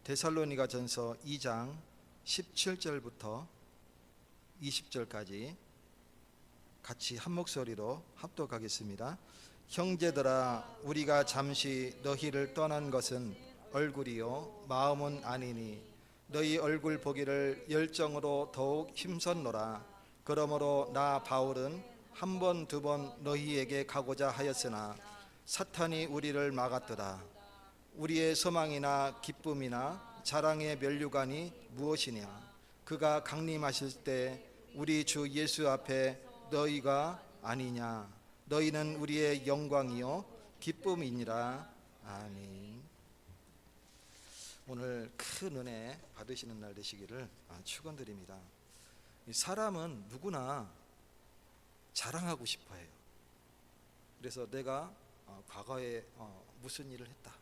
데살로니가전서 2장 17절부터 20절까지 같이 한 목소리로 합독하겠습니다. 형제들아, 우리가 잠시 너희를 떠난 것은 얼굴이요 마음은 아니니 너희 얼굴 보기를 열정으로 더욱 힘썼노라. 그러므로 나 바울은 한 번 두 번 너희에게 가고자 하였으나 사탄이 우리를 막았더라. 우리의 소망이나 기쁨이나 자랑의 면류관이 무엇이냐? 그가 강림하실 때 우리 주 예수 앞에 너희가 아니냐? 너희는 우리의 영광이요 기쁨이니라. 아멘. 오늘 큰 은혜 받으시는 날 되시기를 축원드립니다. 사람은 누구나 자랑하고 싶어 해요. 그래서 내가 과거에 무슨 일을 했다,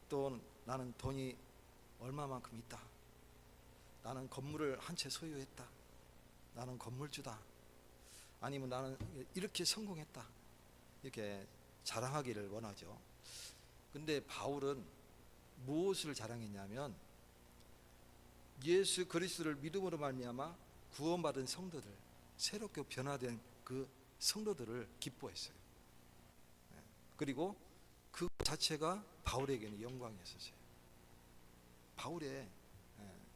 또 나는 돈이 얼마만큼 있다, 나는 건물을 한 채 소유했다, 나는 건물주다, 아니면 나는 이렇게 성공했다, 이렇게 자랑하기를 원하죠. 근데 바울은 무엇을 자랑했냐면 예수 그리스도를 믿음으로 말미암아 구원받은 성도들, 새롭게 변화된 그 성도들을 기뻐했어요. 그리고 그 자체가 바울에게는 영광이었어요. 바울의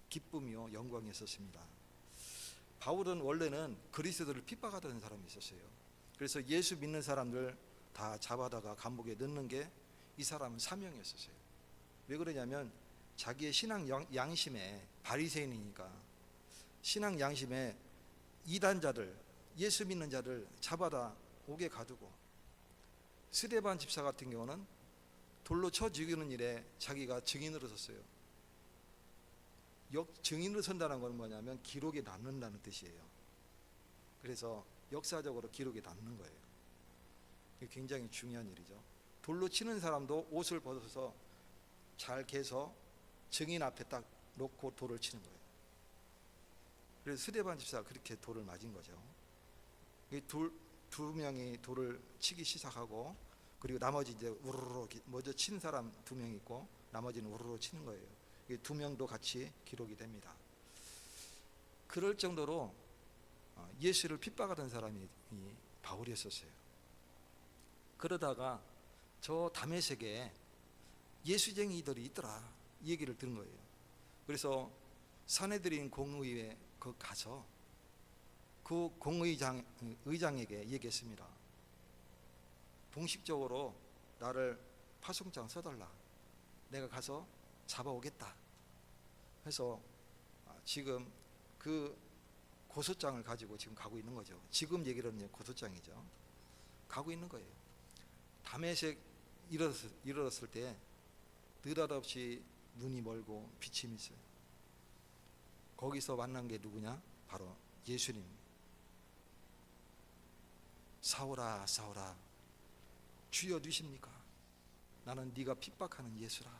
기쁨이요 영광이었습니다. 바울은 원래는 그리스도를 핍박하던 사람이 있었어요. 그래서 예수 믿는 사람들 다 잡아다가 감옥에 넣는 게 이 사람은 사명이었어요. 왜 그러냐면 자기의 신앙 양심에, 바리새인이니까 신앙 양심에 이단자들, 예수 믿는 자를 잡아다 옥에 가두고, 스데반 집사 같은 경우는 돌로 쳐 죽이는 일에 자기가 증인으로 섰어요. 증인으로 선다는 건 뭐냐면 기록에 남는다는 뜻이에요. 그래서 역사적으로 기록에 남는 거예요. 이게 굉장히 중요한 일이죠. 돌로 치는 사람도 옷을 벗어서 잘 개서 증인 앞에 딱 놓고 돌을 치는 거예요. 그래서 스데반 집사가 그렇게 돌을 맞은 거죠. 두 명이 돌을 치기 시작하고, 그리고 나머지 이제 우르르 먼저 친 사람 두 명 있고 나머지는 우르르 치는 거예요. 두 명도 같이 기록이 됩니다. 그럴 정도로 예수를 핍박하던 사람이 바울이었어요. 그러다가 저 다메섹에 예수쟁이들이 있더라, 이 얘기를 들은 거예요. 그래서 사내들인 공의회에 가서 그 의장에게 얘기했습니다. 공식적으로 나를 파송장 써달라, 내가 가서 잡아오겠다 해서 지금 그 고소장을 가지고 지금 가고 있는 거죠. 지금 얘기로는 고소장이죠. 가고 있는 거예요. 다메섹 이르렀을 때 느닷없이 눈이 멀고 빛이 있어요. 거기서 만난 게 누구냐? 바로 예수님. 사오라 사오라 주여 누구십니까? 나는 네가 핍박하는 예수라.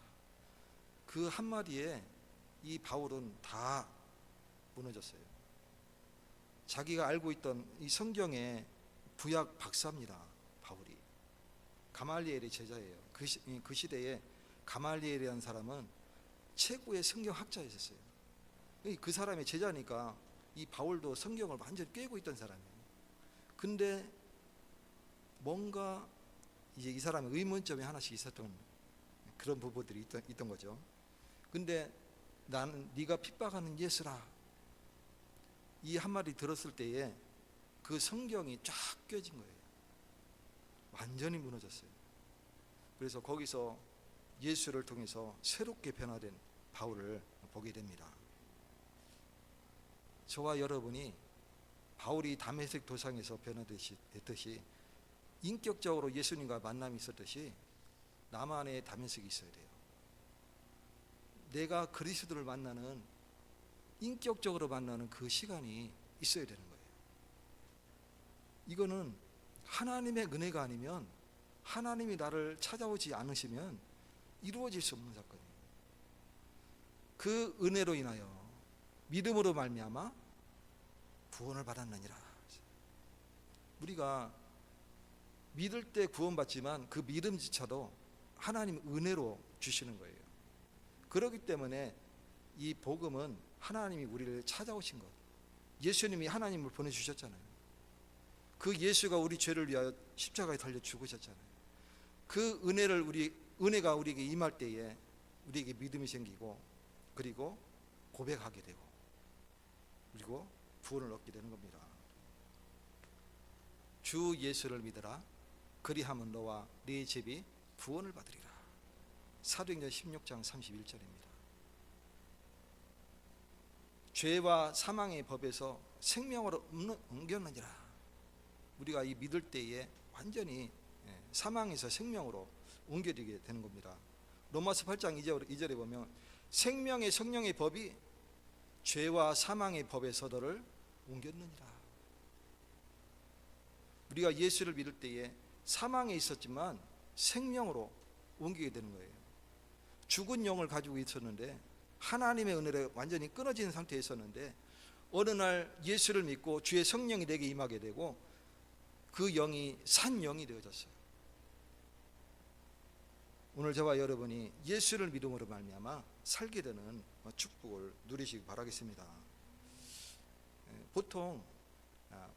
그 한마디에 이 바울은 다 무너졌어요. 자기가 알고 있던 이 성경의 구약 박사입니다. 바울이 가말리엘의 제자예요. 그 시대에 가말리엘이라는 사람은 최고의 성경학자였어요. 그 사람의 제자니까 이 바울도 성경을 완전히 꿰고 있던 사람이에요. 근데 뭔가 이제 이 사람의 의문점이 하나씩 있었던 그런 부분들이 있던 거죠. 근데 나는 네가 핍박하는 예수라, 이 한마디 들었을 때에 그 성경이 쫙 꿰진 거예요. 완전히 무너졌어요. 그래서 거기서 예수를 통해서 새롭게 변화된 바울을 보게 됩니다. 저와 여러분이 바울이 다메섹 도상에서 변화됐듯이 인격적으로 예수님과 만남이 있었듯이 나만의 다메섹이 있어야 돼요. 내가 그리스도를 만나는, 인격적으로 만나는 그 시간이 있어야 되는 거예요. 이거는 하나님의 은혜가 아니면, 하나님이 나를 찾아오지 않으시면 이루어질 수 없는 사건이에요. 그 은혜로 인하여 믿음으로 말미암아 구원을 받았느니라. 우리가 믿을 때 구원받지만 그 믿음조차도 하나님 은혜로 주시는 거예요. 그렇기 때문에 이 복음은 하나님이 우리를 찾아오신 것, 예수님이 하나님을 보내주셨잖아요. 그 예수가 우리 죄를 위하여 십자가에 달려 죽으셨잖아요. 그 은혜가 우리에게 임할 때에 우리에게 믿음이 생기고, 그리고 고백하게 되고, 그리고 구원을 얻게 되는 겁니다. 주 예수를 믿으라. 그리하면 너와 네 집이 구원을 받으리라. 사도행전 16장 31절입니다. 죄와 사망의 법에서 생명으로 옮겼느니라. 우리가 이 믿을 때에 완전히 사망에서 생명으로 옮겨지게 되는 겁니다. 로마서 8장 2절에 보면 생명의 성령의 법이 죄와 사망의 법에서 너를 옮겼느니라. 우리가 예수를 믿을 때에 사망에 있었지만 생명으로 옮기게 되는 거예요. 죽은 영을 가지고 있었는데, 하나님의 은혜로 완전히 끊어진 상태에 있었는데, 어느 날 예수를 믿고 주의 성령이 내게 임하게 되고 그 영이 산 영이 되어졌어요. 오늘 저와 여러분이 예수를 믿음으로 말미암아 살게 되는 축복을 누리시기 바라겠습니다. 보통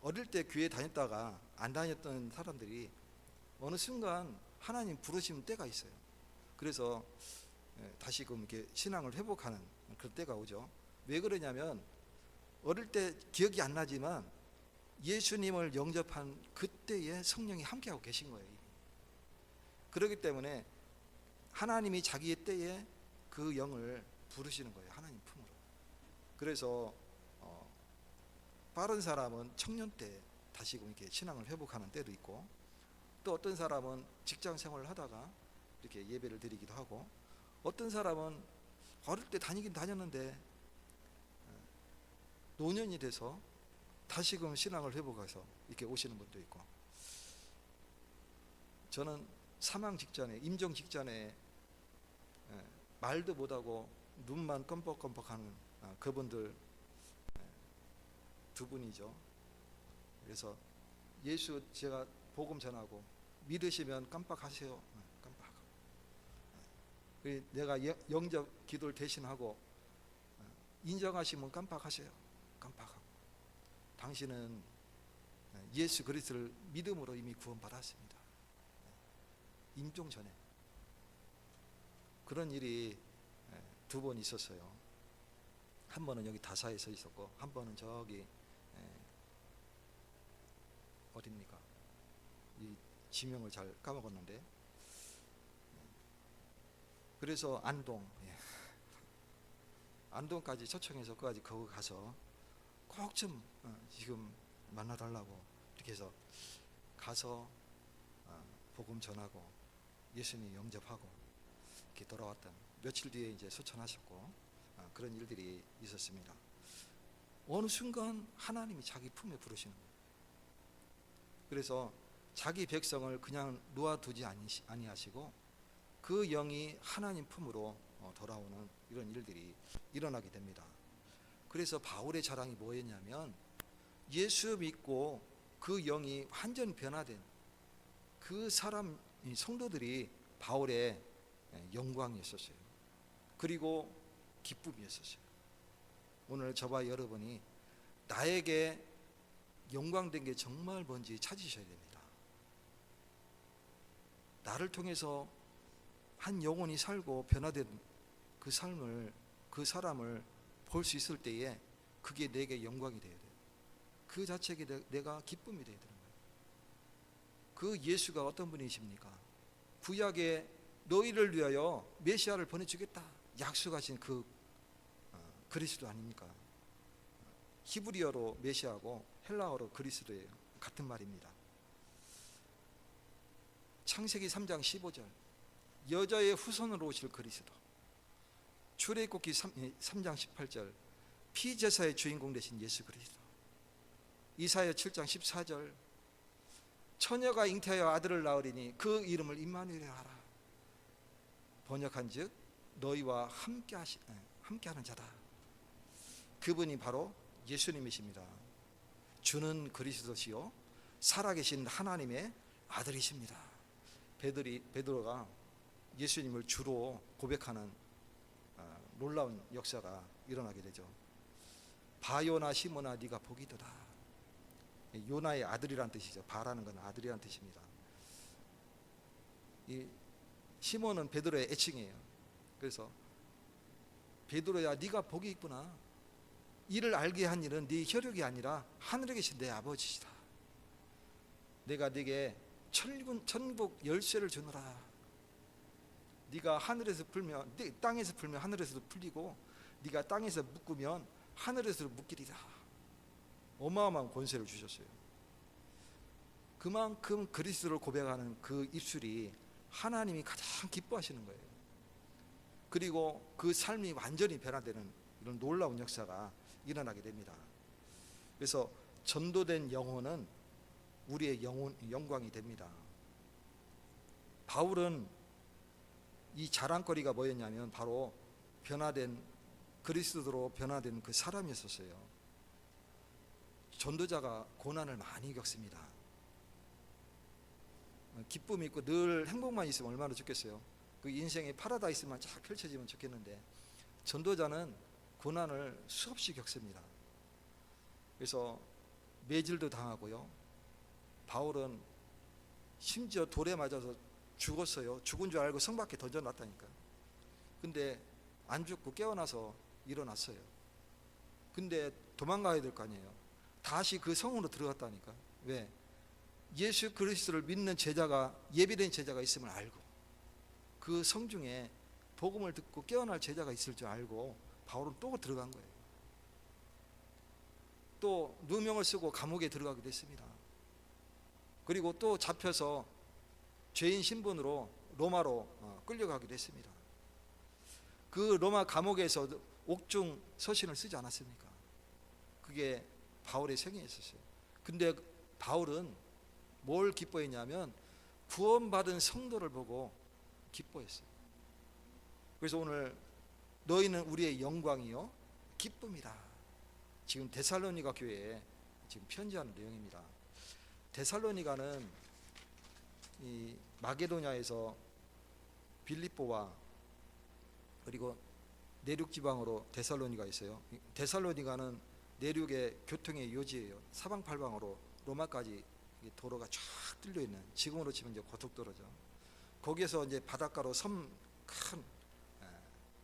어릴 때 교회 다녔다가 안 다녔던 사람들이 어느 순간 하나님 부르시는 때가 있어요. 그래서 다시금 이렇게 신앙을 회복하는 그런 때가 오죠. 왜 그러냐면 어릴 때 기억이 안 나지만 예수님을 영접한 그때에 성령이 함께하고 계신 거예요. 그렇기 때문에 하나님이 자기의 때에 그 영을 부르시는 거예요. 하나님 품으로. 그래서 빠른 사람은 청년 때 다시금 이렇게 신앙을 회복하는 때도 있고, 또 어떤 사람은 직장 생활을 하다가 이렇게 예배를 드리기도 하고, 어떤 사람은 어릴 때 다니긴 다녔는데 노년이 돼서 다시금 신앙을 회복해서 이렇게 오시는 분도 있고, 저는 사망 직전에, 임종 직전에 말도 못하고 눈만 껌뻑껌뻑하는 그분들 두 분이죠. 그래서 예수 제가 복음 전하고 믿으시면 깜빡하세요. 깜빡하고. 내가 영접 기도를 대신하고 인정하시면 깜빡하세요. 깜빡하고. 당신은 예수 그리스도를 믿음으로 이미 구원받았습니다. 임종 전에 그런 일이 두 번 있었어요. 한 번은 여기 다사에서 있었고, 한 번은 저기 어딥니까? 이 지명을 잘 까먹었는데, 그래서 안동, 안동까지 초청해서 거기 가서 꼭 좀 지금 만나달라고 이렇게 해서 가서 복음 전하고 예수님 영접하고 이렇게 돌아왔던, 며칠 뒤에 이제 소천하셨고, 그런 일들이 있었습니다. 어느 순간 하나님이 자기 품에 부르시는 거예요. 그래서 자기 백성을 그냥 놓아두지 아니하시고 그 영이 하나님 품으로 돌아오는 이런 일들이 일어나게 됩니다. 그래서 바울의 자랑이 뭐였냐면, 예수 믿고 그 영이 완전 변화된 그 사람, 성도들이 바울의 영광이었었어요. 그리고 기쁨이었었어요. 오늘 저와 여러분이 나에게 영광된 게 정말 뭔지 찾으셔야 됩니다. 나를 통해서 한 영혼이 살고 변화된 그 삶을, 그 사람을 볼 수 있을 때에 그게 내게 영광이 되어야 돼요. 그 자체가 내가 기쁨이 되어야 되는 거예요. 그 예수가 어떤 분이십니까? 구약에 너희를 위하여 메시아를 보내주겠다 약속하신 그 그리스도 아닙니까? 히브리어로 메시아고 헬라어로 그리스도예요. 같은 말입니다. 창세기 3장 15절, 여자의 후손으로 오실 그리스도. 출애굽기 3장 18절, 피제사의 주인공 되신 예수 그리스도. 이사야 7장 14절, 처녀가 잉태하여 아들을 낳으리니 그 이름을 임마누엘이라 하라. 번역한즉 너희와 함께하는 자다. 그분이 바로 예수님이십니다. 주는 그리스도시요 살아계신 하나님의 아들이십니다. 베드로가 예수님을 주로 고백하는 놀라운 역사가 일어나게 되죠. 바요나 시몬아 네가 복이더라. 요나의 아들이란 뜻이죠. 바라는 건 아들이란 뜻입니다. 이 시몬은 베드로의 애칭이에요. 그래서 베드로야 네가 복이 있구나. 이를 알게 한 일은 네 혈육이 아니라 하늘에 계신 내 아버지시다. 내가 네게 천국 열쇠를 주노라. 네가 하늘에서 풀면 땅에서 풀면 하늘에서도 풀리고 네가 땅에서 묶으면 하늘에서도 묶이리라. 어마어마한 권세를 주셨어요. 그만큼 그리스도를 고백하는 그 입술이 하나님이 가장 기뻐하시는 거예요. 그리고 그 삶이 완전히 변화되는 이런 놀라운 역사가 일어나게 됩니다. 그래서 전도된 영혼은 우리의 영광이 됩니다. 바울은 이 자랑거리가 뭐였냐면 바로 변화된 그리스도로 변화된 그 사람이었었어요. 전도자가 고난을 많이 겪습니다. 기쁨이 있고 늘 행복만 있으면 얼마나 좋겠어요. 그 인생의 파라다이스만 쫙 펼쳐지면 좋겠는데 전도자는 고난을 수없이 겪습니다. 그래서 매질도 당하고요. 바울은 심지어 돌에 맞아서 죽었어요. 죽은 줄 알고 성 밖에 던져놨다니까. 근데 안 죽고 깨어나서 일어났어요. 근데 도망가야 될 거 아니에요. 다시 그 성으로 들어갔다니까. 왜? 예수 그리스도를 믿는 제자가, 예비된 제자가 있음을 알고 그 성 중에 복음을 듣고 깨어날 제자가 있을 줄 알고 바울은 또 들어간 거예요. 또 누명을 쓰고 감옥에 들어가게 됐습니다. 그리고 또 잡혀서 죄인 신분으로 로마로 끌려가기도 했습니다. 그 로마 감옥에서 옥중 서신을 쓰지 않았습니까? 그게 바울의 생애였었어요. 근데 바울은 뭘 기뻐했냐면 구원받은 성도를 보고 기뻐했어요. 그래서 오늘 너희는 우리의 영광이요 기쁨이다. 지금 데살로니가 교회에 지금 편지하는 내용입니다. 데살로니가는 이 마게도냐에서 빌립보와 그리고 내륙 지방으로 데살로니가 있어요. 데살로니가는 내륙의 교통의 요지예요. 사방팔방으로 로마까지 도로가 쫙 뚫려 있는, 지금으로 치면 이제 고속도로죠. 거기에서 이제 바닷가로 섬 큰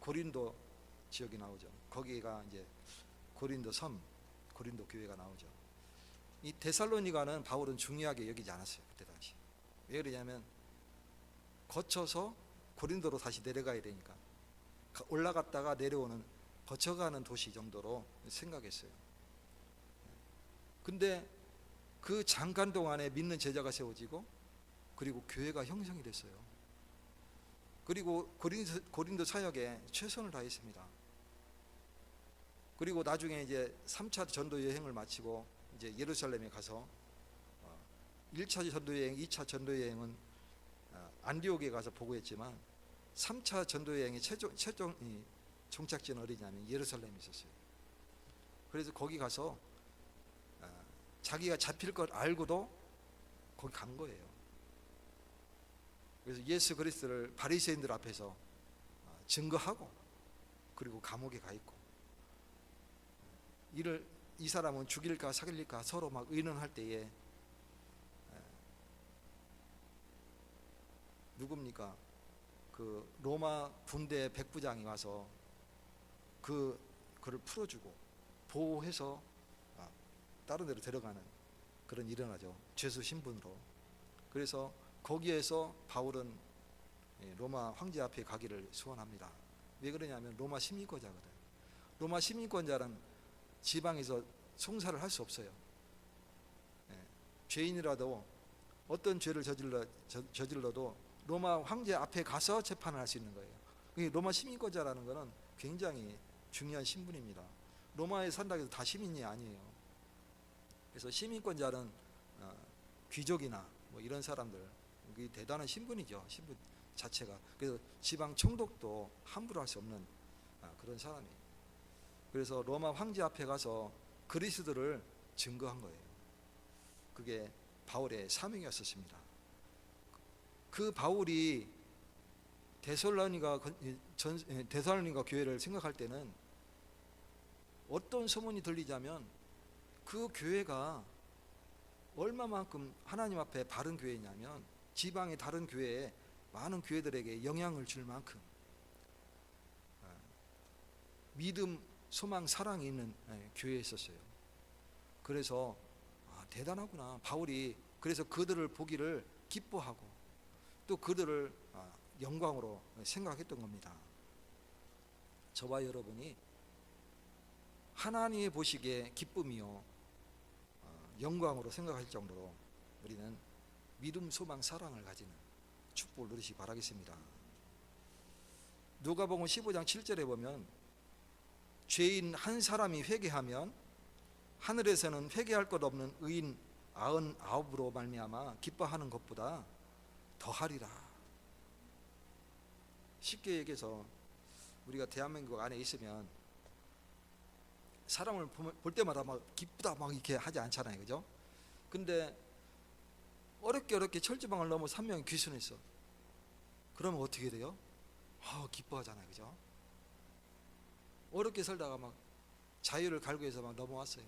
고린도 지역이 나오죠. 거기가 이제 고린도 섬, 고린도 교회가 나오죠. 이 데살로니가는 바울은 중요하게 여기지 않았어요. 그때 당시. 왜 그러냐면 거쳐서 고린도로 다시 내려가야 되니까 올라갔다가 내려오는 거쳐가는 도시 정도로 생각했어요. 근데 그 잠깐 동안에 믿는 제자가 세워지고 그리고 교회가 형성이 됐어요. 그리고 고린도 사역에 최선을 다했습니다. 그리고 나중에 이제 3차 전도 여행을 마치고 이제 예루살렘에 가서 1차 전도 여행, 2차 전도 여행은 안디옥에 가서 보고했지만 3차 전도 여행의 최종 종착지는 어디냐면 예루살렘에 있었어요. 그래서 거기 가서 자기가 잡힐 걸 알고도 거기 간 거예요. 그래서 예수 그리스도를 바리새인들 앞에서 증거하고 그리고 감옥에 가 있고, 이 사람은 죽일까 살릴까 서로 막 의논할 때에 누굽니까? 그 로마 군대 백부장이 와서 그를 풀어주고 보호해서 다른 데로 데려가는 그런 일이 일어나죠. 죄수 신분으로. 그래서 거기에서 바울은 로마 황제 앞에 가기를 소원합니다. 왜 그러냐면 로마 시민권자거든. 로마 시민권자는 지방에서 송사를 할 수 없어요. 죄인이라도 어떤 죄를 저질러도 로마 황제 앞에 가서 재판을 할 수 있는 거예요. 로마 시민권자라는 것은 굉장히 중요한 신분입니다. 로마에 산다고 해서 다 시민이 아니에요. 그래서 시민권자는 귀족이나 뭐 이런 사람들, 대단한 신분이죠. 신분 자체가. 그래서 지방 총독도 함부로 할 수 없는 그런 사람이에요. 그래서 로마 황제 앞에 가서 그리스도를 증거한 거예요. 그게 바울의 사명이었습니다. 그 바울이 데살로니가 교회를 생각할 때는 어떤 소문이 들리자면 그 교회가 얼마만큼 하나님 앞에 바른 교회냐면 지방의 다른 교회에 많은 교회들에게 영향을 줄 만큼 믿음, 소망, 사랑이 있는 교회에 있었어요. 그래서 대단하구나. 바울이 그래서 그들을 보기를 기뻐하고 또 그들을 영광으로 생각했던 겁니다. 저와 여러분이 하나님이 보시기에 기쁨이요 영광으로 생각할 정도로 우리는 믿음, 소망, 사랑을 가지는 축복을 누리시기 바라겠습니다. 누가복음 15장 7절에 보면 죄인 한 사람이 회개하면 하늘에서는 회개할 것 없는 의인 99으로 말미암아 기뻐하는 것보다 더하리라. 쉽게 얘기해서 우리가 대한민국 안에 있으면 사람을 볼 때마다 막 기쁘다 막 이렇게 하지 않잖아요, 그죠? 근데 어렵게 철조망을 넘어 3명이 귀순했어. 그러면 어떻게 돼요? 기뻐하잖아요, 그죠? 어렵게 살다가 막 자유를 갈구해서 막 넘어왔어요.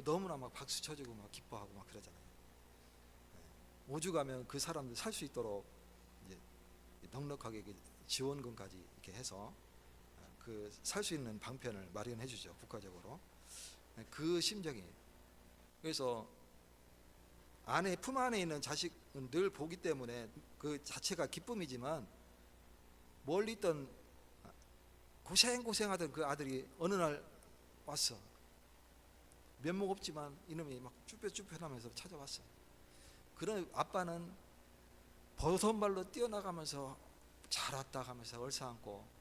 너무나 막 박수 쳐주고 막 기뻐하고 막 그러잖아요. 오죽하면 그 사람들 살 수 있도록 이제 넉넉하게 지원금까지 이렇게 해서 그 살 수 있는 방편을 마련해 주죠, 국가적으로. 그 심정이에요. 그래서 품 안에 있는 자식은 늘 보기 때문에 그 자체가 기쁨이지만 멀리 있던 고생하던 그 아들이 어느 날 왔어. 면목 없지만 이놈이 막 쭈뼛쭈뼛하면서 찾아왔어. 그런 아빠는 버선발로 뛰어나가면서 잘 왔다 하면서 얼싸안고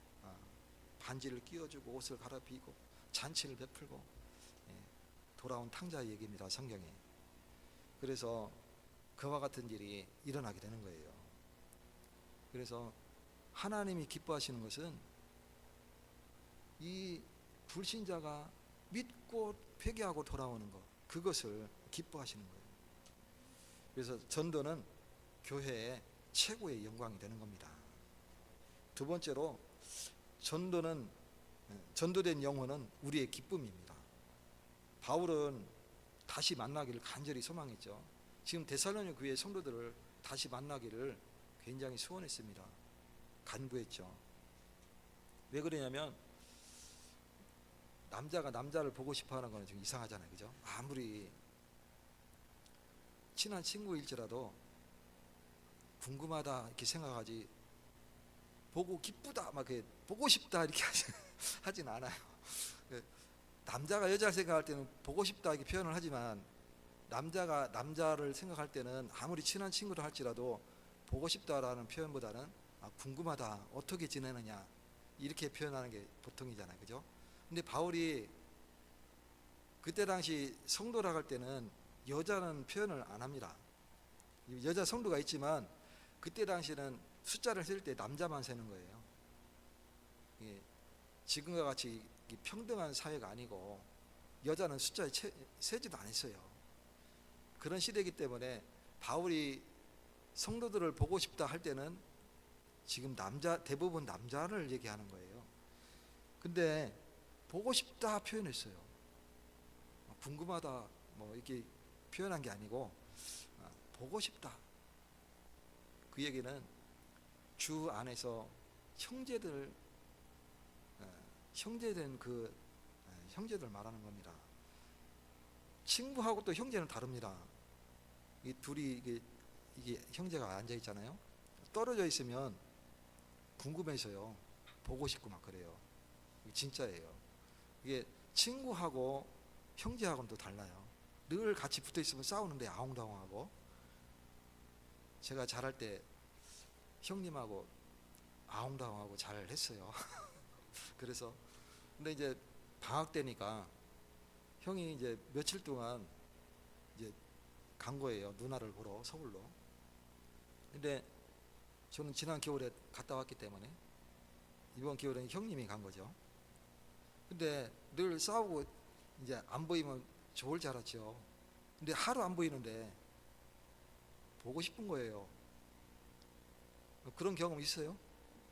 반지를 끼워주고 옷을 갈아입히고 잔치를 베풀고 돌아온 탕자의 얘기입니다, 성경에. 그래서 그와 같은 일이 일어나게 되는 거예요. 그래서 하나님이 기뻐하시는 것은 이 불신자가 믿고 회개하고 돌아오는 것, 그것을 기뻐하시는 거예요. 그래서 전도는 교회의 최고의 영광이 되는 겁니다. 두 번째로 전도된 영혼은 우리의 기쁨입니다. 바울은 다시 만나기를 간절히 소망했죠. 지금 데살로니가 교회 성도들을 다시 만나기를 굉장히 소원했습니다. 간구했죠. 왜 그러냐면 남자가 남자를 보고 싶어하는 건 좀 이상하잖아요, 그죠? 아무리 친한 친구일지라도 궁금하다 이렇게 생각하지 보고 기쁘다 막 보고 싶다 이렇게 하진 않아요. 남자가 여자를 생각할 때는 보고 싶다 이렇게 표현을 하지만 남자가 남자를 생각할 때는 아무리 친한 친구를 할지라도 보고 싶다라는 표현보다는 궁금하다, 어떻게 지내느냐 이렇게 표현하는 게 보통이잖아요, 그죠? 근데 바울이 그때 당시 성도라고 할 때는 여자는 표현을 안 합니다. 여자 성도가 있지만 그때 당시는 숫자를 셀 때 남자만 세는 거예요. 지금과 같이 평등한 사회가 아니고 여자는 숫자에 세지도 않았어요. 그런 시대이기 때문에 바울이 성도들을 보고 싶다 할 때는 지금 대부분 남자를 얘기하는 거예요. 근데 보고 싶다 표현했어요. 궁금하다 뭐 이렇게 표현한 게 아니고 보고 싶다. 그 얘기는 주 안에서 형제된 그 형제들 말하는 겁니다. 친구하고 또 형제는 다릅니다. 이 둘이 이게 형제가 앉아 있잖아요. 떨어져 있으면 궁금해서요. 보고 싶고 막 그래요. 진짜예요. 이게 친구하고 형제하고는 또 달라요. 늘 같이 붙어 있으면 싸우는데 아웅다웅하고. 제가 잘할 때 형님하고 아웅다웅하고 잘 했어요. 그래서 근데 이제 방학 때니까 형이 이제 며칠 동안 이제 간 거예요. 누나를 보러 서울로. 근데 저는 지난 겨울에 갔다 왔기 때문에 이번 겨울에는 형님이 간 거죠. 근데 늘 싸우고 이제 안 보이면 좋을 줄 알았죠. 근데 하루 안 보이는데 보고 싶은 거예요. 그런 경험 있어요?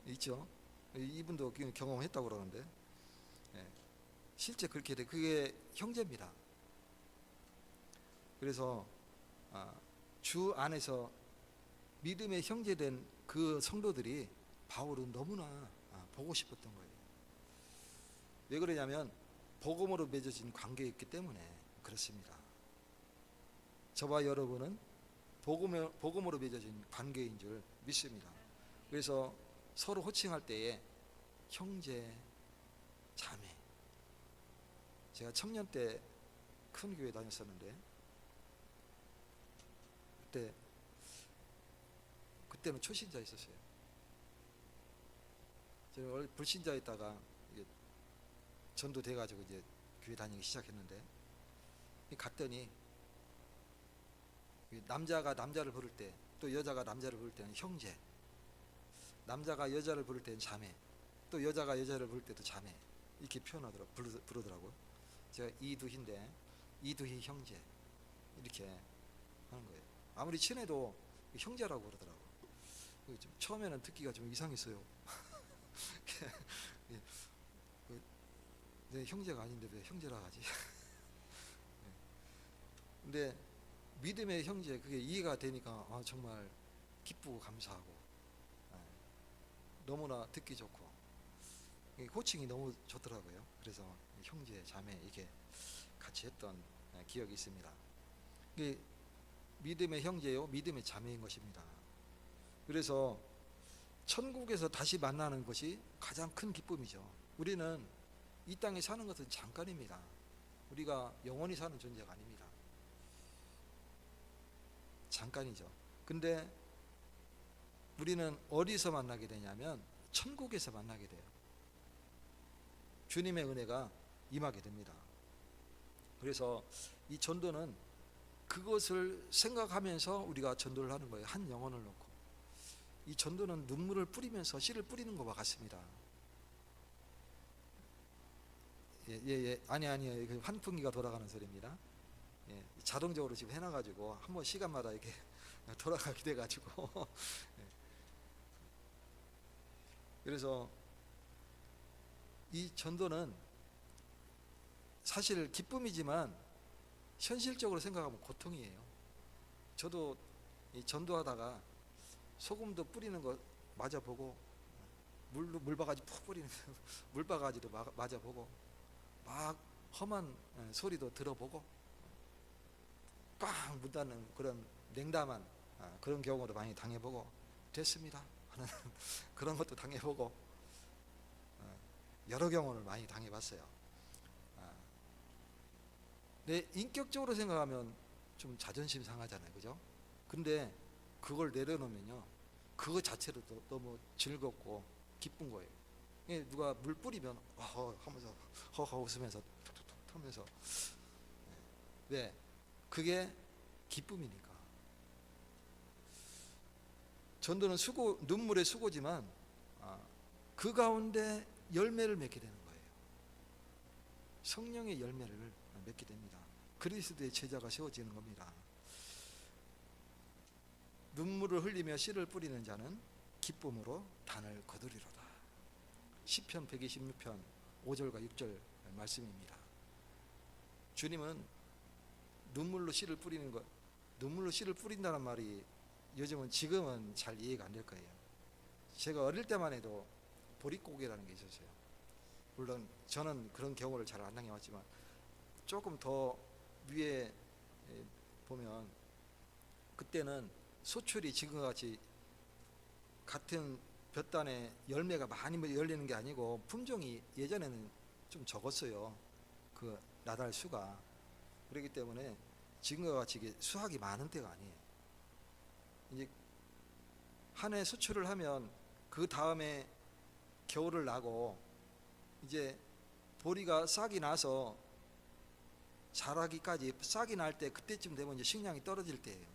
있죠. 이분도 경험했다고 그러는데, 예, 실제 그렇게 돼. 그게 형제입니다. 그래서 주 안에서 믿음의 형제된 그 성도들이 바울은 너무나 보고 싶었던 거예요. 왜 그러냐면 복음으로 맺어진 관계였기 때문에 그렇습니다. 저와 여러분은 복음으로 맺어진 관계인 줄 믿습니다. 그래서 서로 호칭할 때에 형제, 자매. 제가 청년 때 큰 교회 다녔었는데 그때는 초신자 있었어요. 제가 원래 불신자였다가 이게 전도돼가지고 이제 교회 다니기 시작했는데, 갔더니 남자가 남자를 부를 때, 또 여자가 남자를 부를 때는 형제, 남자가 여자를 부를 때는 자매, 또 여자가 여자를 부를 때도 자매, 이렇게 부르더라고요. 제가 이두희인데 이두희 형제 이렇게 하는 거예요. 아무리 친해도 형제라고 그러더라고요. 처음에는 듣기가 좀 이상했어요. 내 형제가 아닌데 왜 형제라 하지? 근데 믿음의 형제, 그게 이해가 되니까 정말 기쁘고 감사하고, 너무나 듣기 좋고 호칭이 너무 좋더라고요. 그래서 형제, 자매 이렇게 같이 했던 기억이 있습니다. 이게 믿음의 형제요, 믿음의 자매인 것입니다. 그래서 천국에서 다시 만나는 것이 가장 큰 기쁨이죠. 우리는 이 땅에 사는 것은 잠깐입니다. 우리가 영원히 사는 존재가 아닙니다. 잠깐이죠. 근데 우리는 어디서 만나게 되냐면 천국에서 만나게 돼요. 주님의 은혜가 임하게 됩니다. 그래서 이 전도는 그것을 생각하면서 우리가 전도를 하는 거예요. 한 영혼을 놓고. 이 전도는 눈물을 뿌리면서 씨를 뿌리는 것과 같습니다. 아니에요. 환풍기가 돌아가는 소리입니다. 예, 자동적으로 지금 해놔가지고 한번 시간마다 이렇게 돌아가게 돼가지고 그래서 이 전도는 사실 기쁨이지만 현실적으로 생각하면 고통이에요. 저도 이 전도하다가 소금도 뿌리는 거 맞아보고, 물바가지 푹 뿌리는 물바가지도 맞아보고, 막 험한 소리도 들어보고, 꽉 문 닫는 그런 냉담한 그런 경우도 많이 당해보고 됐습니다 하는 그런 것도 당해보고, 여러 경험을 많이 당해봤어요. 내 인격적으로 생각하면 좀 자존심 상하잖아요, 그죠? 근데 그걸 내려놓으면요, 그거 자체로 너무 즐겁고 기쁜 거예요. 누가 물 뿌리면 하면서 허허 웃으면서 툭툭툭 하면서, 왜? 그게 기쁨이니까. 전도는 눈물의 수고지만 그 가운데 열매를 맺게 되는 거예요. 성령의 열매를 맺게 됩니다. 그리스도의 제자가 세워지는 겁니다. 눈물을 흘리며 씨를 뿌리는 자는 기쁨으로 단을 거두리로다. 시편 126편 5절과 6절 말씀입니다. 주님은 눈물로 씨를 뿌리는 것, 눈물로 씨를 뿌린다는 말이 지금은 잘 이해가 안 될 거예요. 제가 어릴 때만 해도 보릿고개라는 게 있었어요. 물론 저는 그런 경우를 잘 안 당해왔지만, 조금 더 위에 보면 그때는 소출이 지금과 같이 같은 볕단에 열매가 많이 열리는 게 아니고 품종이 예전에는 좀 적었어요. 그 나달 수가. 그렇기 때문에 지금과 같이 이게 수확이 많은 때가 아니에요. 이제 한 해 수출을 하면 그 다음에 겨울을 나고, 이제 보리가 싹이 나서 자라기까지, 싹이 날 때 그때쯤 되면 이제 식량이 떨어질 때예요.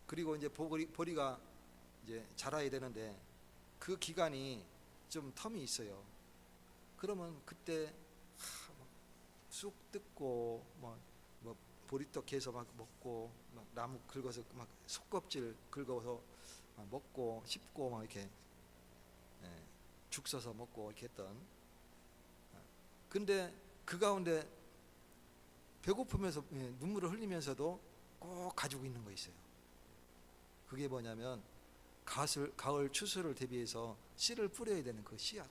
그리고 이제 보리가 이제 자라야 되는데 그 기간이 좀 텀이 있어요. 그러면 그때 쑥 뜯고 뭐 보리떡 개서 막 먹고, 막 나무 긁어서 막 속껍질 긁어서 먹고 씹고 막 이렇게 죽 써서 먹고 이렇게 했던. 근데 그 가운데 배고프면서 눈물을 흘리면서도 꼭 가지고 있는 거 있어요. 그게 뭐냐면 가을 추수를 대비해서 씨를 뿌려야 되는 그 씨앗.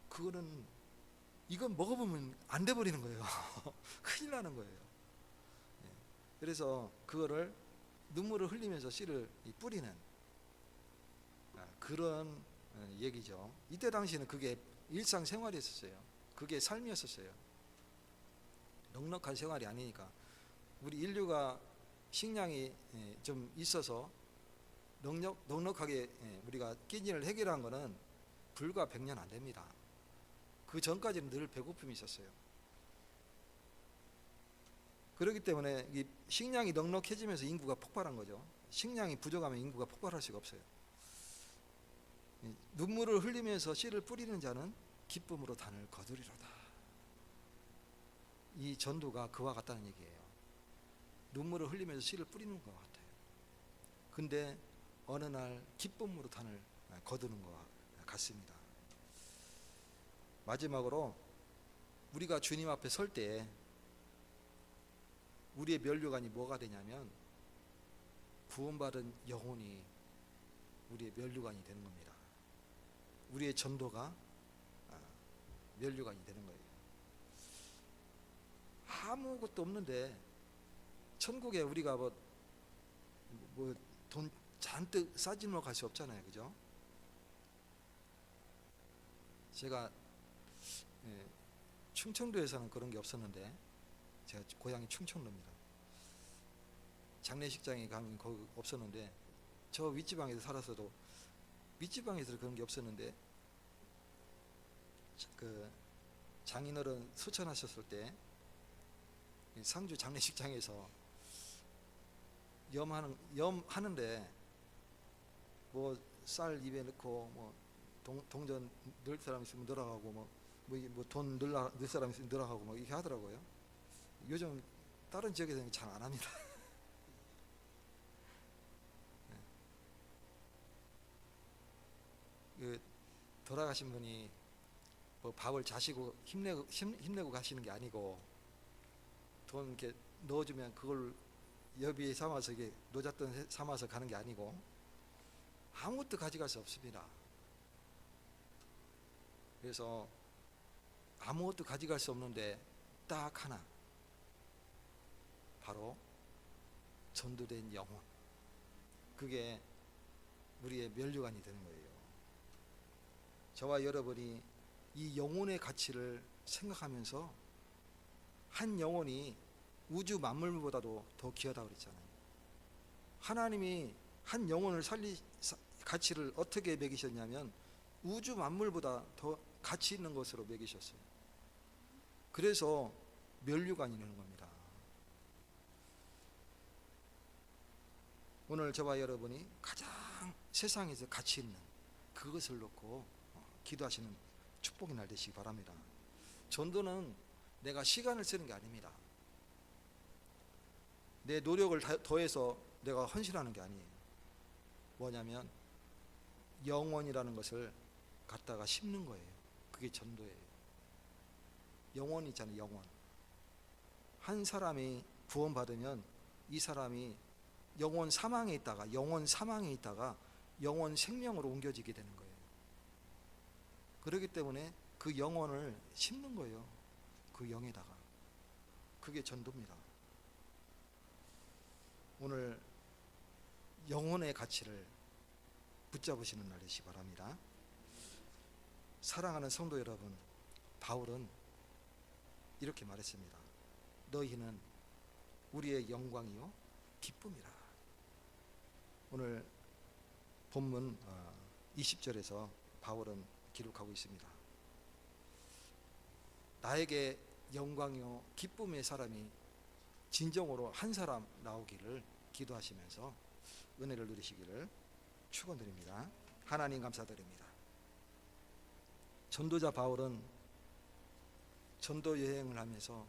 그거는 이건 먹어보면 안 돼 버리는 거예요. 큰일 나는 거예요. 그래서 그거를 눈물을 흘리면서 씨를 뿌리는 그런 얘기죠. 이때 당시에는 그게 일상생활이었어요. 그게 삶이었어요. 넉넉한 생활이 아니니까. 우리 인류가 식량이 좀 있어서 넉넉하게 우리가 끼니를 해결한 것은 불과 100년 안 됩니다. 그 전까지는 늘 배고픔이 있었어요. 그렇기 때문에 이 식량이 넉넉해지면서 인구가 폭발한 거죠. 식량이 부족하면 인구가 폭발할 수가 없어요. 눈물을 흘리면서 씨를 뿌리는 자는 기쁨으로 단을 거두리로다. 이 전도가 그와 같다는 얘기예요. 눈물을 흘리면서 씨를 뿌리는 것 같아요. 근데 어느 날 기쁨으로 단을 거두는 것 같습니다. 마지막으로 우리가 주님 앞에 설 때 우리의 면류관이 뭐가 되냐면 구원받은 영혼이 우리의 면류관이 되는 겁니다. 우리의 전도가 면류관이 되는 거예요. 아무것도 없는데 천국에 우리가 뭐 돈 잔뜩 싸지러 갈 수 없잖아요, 그죠? 제가 충청도에서는 그런 게 없었는데, 제가 고향이 충청도입니다. 장례식장에 가면 거기 없었는데, 저 윗지방에서 살아서도 윗지방에서 그런 게 없었는데, 그 장인어른 수천하셨을 때 상주 장례식장에서 염하는데 뭐 쌀 입에 넣고 뭐 동전 넣을 사람 있으면 넣어가고 뭐 돈 넣을 사람 있으면 넣어가고 뭐 이렇게 하더라고요. 요즘 다른 지역에서는 잘 안 합니다. 그 돌아가신 분이 뭐 밥을 자시고 힘내고 가시는 게 아니고 돈 이렇게 넣어주면 그걸 여비 삼아서 이게 노잣돈 삼아서 가는 게 아니고 아무것도 가져갈 수 없습니다. 그래서 아무것도 가져갈 수 없는데 딱 하나, 바로 전도된 영혼. 그게 우리의 면류관이 되는 거예요. 저와 여러분이 이 영혼의 가치를 생각하면서 한 영혼이 우주 만물보다도 더 귀하다고 그랬잖아요. 하나님이 한 영혼을 가치를 어떻게 매기셨냐면 우주 만물보다 더 가치 있는 것으로 매기셨어요. 그래서 면류관이 되는 겁니다. 오늘 저와 여러분이 가장 세상에서 가치 있는 그것을 놓고 기도하시는 축복의 날 되시기 바랍니다. 전도는 내가 시간을 쓰는 게 아닙니다. 내 노력을 더해서 내가 헌신하는 게 아니에요. 뭐냐면 영원이라는 것을 갖다가 심는 거예요. 그게 전도예요. 영원 있잖아요, 영원. 한 사람이 구원받으면 이 사람이 영원 사망에 있다가 영원 생명으로 옮겨지게 되는 거예요. 그렇기 때문에 그 영혼을 심는 거예요. 그 영에다가. 그게 전도입니다. 오늘 영혼의 가치를 붙잡으시는 날 되시기 바랍니다. 사랑하는 성도 여러분, 바울은 이렇게 말했습니다. 너희는 우리의 영광이요 기쁨이라. 오늘 본문 20절에서 바울은 기록하고 있습니다. 나에게 영광이요 기쁨의 사람이 진정으로 한 사람 나오기를 기도하시면서 은혜를 누리시기를 축원드립니다. 하나님 감사드립니다. 전도자 바울은 전도 여행을 하면서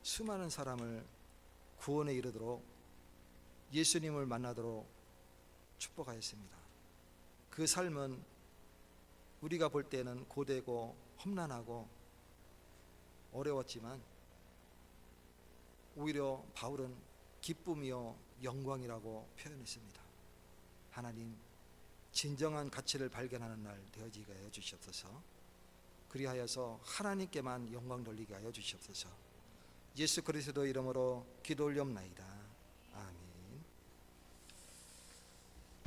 수많은 사람을 구원에 이르도록 예수님을 만나도록 축복하였습니다. 그 삶은 우리가 볼 때는 고되고 험난하고 어려웠지만 오히려 바울은 기쁨이요 영광이라고 표현했습니다. 하나님, 진정한 가치를 발견하는 날 되어지게 하여 주시옵소서. 그리하여서 하나님께만 영광 돌리게 하여 주시옵소서. 예수 그리스도 이름으로 기도 올리옵나이다.